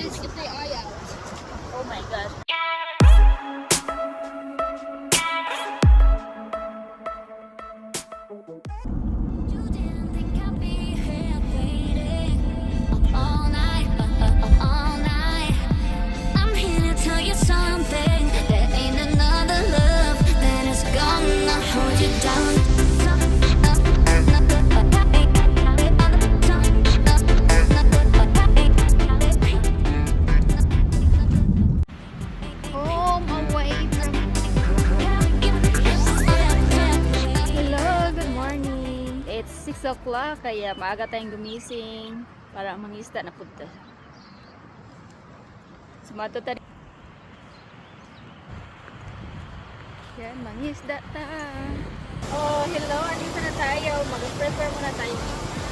guys get their eye out. Oh my God. You didn't think I'd be here waiting all night, all night. I'm here to tell you something. There ain't another love that is gonna hold you down. Home away from... Hello, good morning. It's 6 o'clock, kaya maaga tayong gumising para mangista na punta. Sumato tayo. Yan, mangisda ta. Oh, hello. Andito na tayo. Mag-prepare muna tayo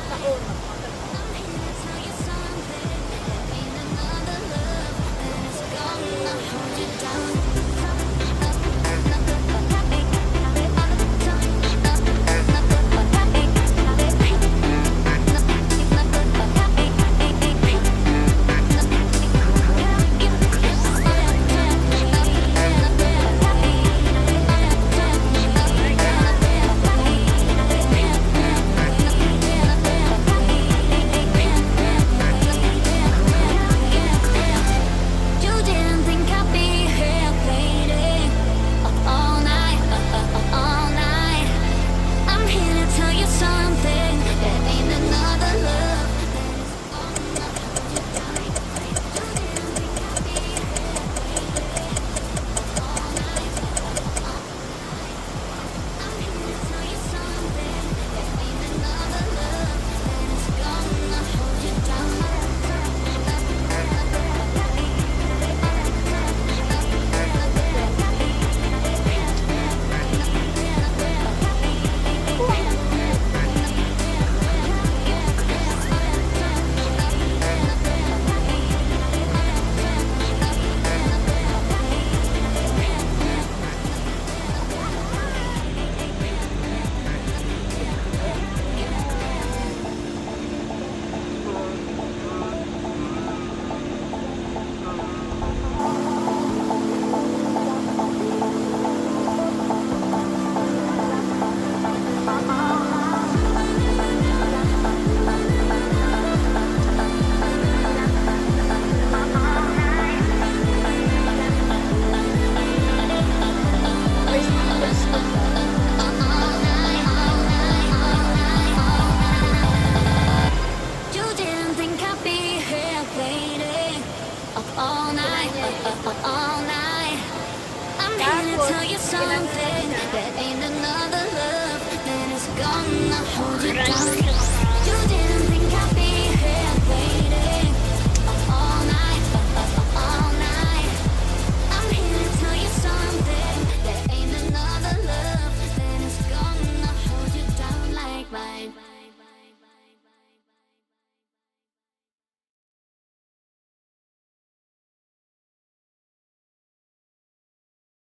sa uno. You didn't think I'd be here waiting all night, all night. I'm here to tell you something. There ain't another love that is gonna hold you down. You didn't think I'd be here waiting all night, all night. I'm here to tell you something. There ain't another love that is gonna hold you down. You didn't think I'd be here waiting all night, all night. I'm here to tell you something. There ain't another love that is gonna hold you down.